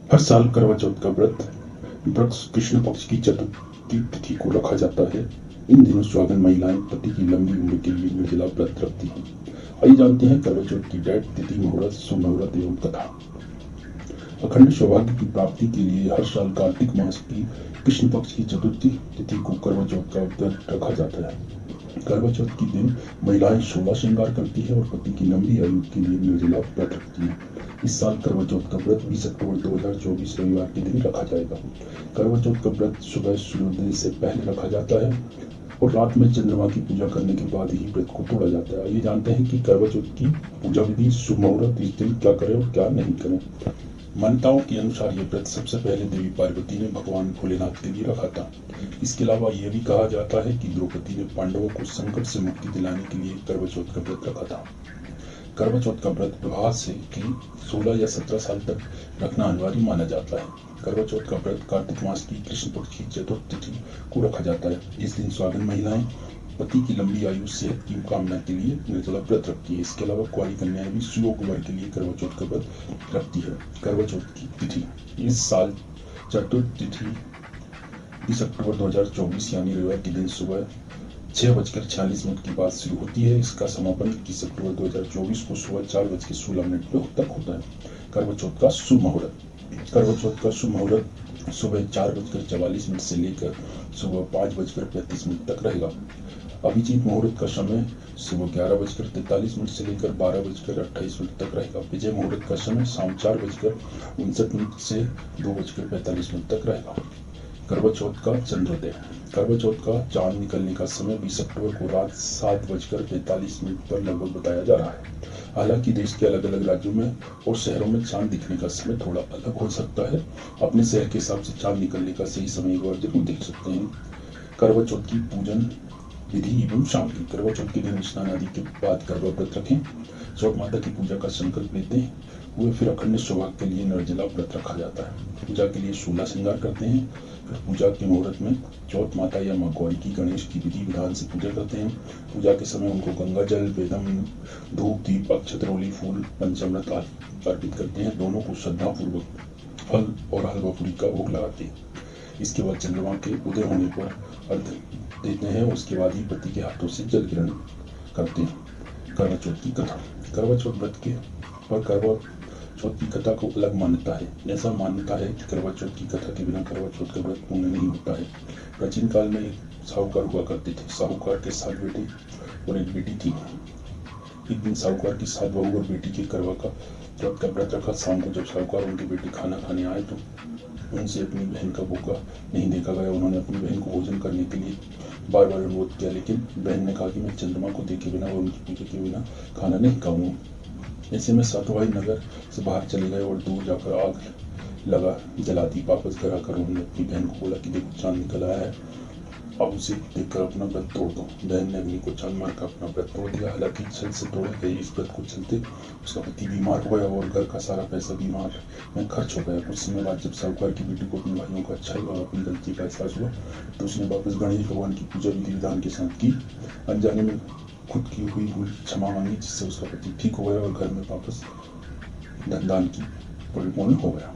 हर साल करवा चौथ का व्रत कृष्ण पक्ष की चतुर्थी तिथि को रखा जाता है। इन दिनों सुहागन महिलाएं पति की लंबी उम्र के लिए निर्जला व्रत रखती हैं। आइए जानते हैं करवा चौथ की डेट, तिथि, मुहूर्त, शुभ मुहूर्त एवं कथा। अखंड सौभाग्य की प्राप्ति के लिए हर साल कार्तिक मास की कृष्ण पक्ष की चतुर्थी तिथि को करवा चौथ का व्रत रखा जाता है। करवा चौथ के दिन महिलाएं 16 श्रृंगार करती है और पति की लंबी आयु के लिए निर्जला व्रत रखती है। इस साल करवा चौथ का व्रत 20 अक्टूबर 2024 रविवार के दिन रखा जाएगा। करवा चौथ का व्रत सुबह सूर्योदय से पहले रखा जाता है और रात में चंद्रमा की पूजा करने के बाद ही व्रत को तोड़ा जाता है। ये जानते हैं कि करवा चौथ की पूजा विधि, शुभ मुहूर्त, इस दिन क्या करें और क्या नहीं करें। मान्यताओं के अनुसार ये व्रत सबसे पहले देवी पार्वती ने भगवान भोलेनाथ के लिए रखा था। इसके अलावा यह भी कहा जाता है कि द्रौपदी ने पांडवों को संकट से मुक्ति दिलाने के लिए करवा चौथ का व्रत रखा था। करवा चौथ का व्रत विवाह से कि 16 या 17 साल तक रखना अनिवार्य माना जाता है। करवा चौथ का व्रत कार्तिक मास की कृष्ण पक्ष की चतुर्थी तिथि को रखा जाता है। इस दिन सुहागन महिलाएं पति की लंबी आयु सेहत की कामना के लिए निर्जला व्रत रखती है। इसके अलावा कुंवारी कन्याएं भी सुयोग वर के लिए करवा चौथ का व्रत रखती है। करवा चौथ की तिथि इस साल चतुर्थ तिथि 20 अक्टूबर 2024 यानी रविवार के दिन सुबह 6:46 के बाद शुरू होती है। इसका समापन 21 अक्टूबर 2024 को सुबह 4:16 तक होता है। करवा चौथ का शुभ मुहूर्त। करवा चौथ का शुभ मुहूर्त सुबह 4:44 से लेकर सुबह 5:35 तक रहेगा। अभिजीत मुहूर्त का समय सुबह 11:43 से लेकर 12:28 तक रहेगा। विजय मुहूर्त का समय शाम 4:59 से 2:45 तक रहेगा। करवा चौथ का चंद्रोदय। करवा चौथ का चांद निकलने का समय 20 अक्टूबर को रात 7:45 पर लगभग बताया जा रहा है। हालांकि देश के अलग अलग राज्यों में और शहरों में चांद दिखने का समय थोड़ा अलग हो सकता है। अपने शहर के हिसाब से चांद निकलने का सही समय एक बार जरूर देख सकते हैं। करवा चौथ की पूजन विधि एवं सामग्री। करवा चौथ के दिन स्नान आदि के बाद करवा व्रत रखें, चौथ माता की पूजा का संकल्प लेते हुए फिर अखंड सौभाग्य के लिए निर्जला व्रत रखा जाता है। पूजा के लिए 16 श्रृंगार करते हैं। फिर पूजा के मुहूर्त में चौथ माता या माँ गौरी की गणेश की विधि विधान से पूजा करते हैं। पूजा के समय उनको गंगा जल, बेदम, धूप, दीप, अक्षत, फूल, पंचामृत आदि अर्पित करते हैं। दोनों को श्रद्धापूर्वक फल और हलवा पूरी का भोग लगाते हैं। इसके बाद चंद्रमा के उदय होने पर अर्घ्य देते हैं। उसके बाद ही पति के हाथों से जल ग्रहण करते हैं। करवा चौथ की कथा। करवा चौथ व्रत के और करवा चौथ की कथा को अलग मान्यता है। ऐसा मान्यता है कि करवा चौथ की कथा के बिना करवा चौथ का व्रत पूर्ण नहीं होता है। प्राचीन काल में एक साहूकार हुआ करते थे। साहूकार के 7 बेटे और एक बेटी थी। एक दिन साहूकार की 7 बहू और बेटी के करवा का व्रत रखा। शाम को जब साहूकार उनके बेटे खाना खाने आए तो उनसे अपनी बहन का भूखा नहीं देखा गया। उन्होंने अपनी बहन को भोजन करने के लिए बार बार अनुरोध किया, लेकिन बहन ने कहा कि मैं चंद्रमा को देखे बिना और उनकी पूजा के बिना खाना नहीं खाऊंगा। ऐसे में सातों भाई नगर से बाहर चले गए और दूर जाकर आग लगा जला दी। वापस घर आकर उन्होंने अपनी बहन को बोला कि देखो चांद निकल आया है, अब उसे देखकर अपना व्रत तोड़ दो। बहन ने अग्नि को चांद मारकर अपना व्रत तोड़ दिया। हालांकि छल से तोड़े गए इस व्रत को चलते उसका पति बीमार हो गया और घर का सारा पैसा बीमार में खर्च हो गया। कुछ समय बाद जब साहूकार की बेटी को अपने भाइयों का अच्छाई और अपनी गलती का एहसास हुआ तो उसने वापस गणेश भगवान की पूजा विधि विधान के साथ की। अनजाने में खुद की हुई भूल क्षमा मांगी, जिससे उसका पति ठीक हो गया और घर में वापस धन दान की परिपूर्ण हो गया।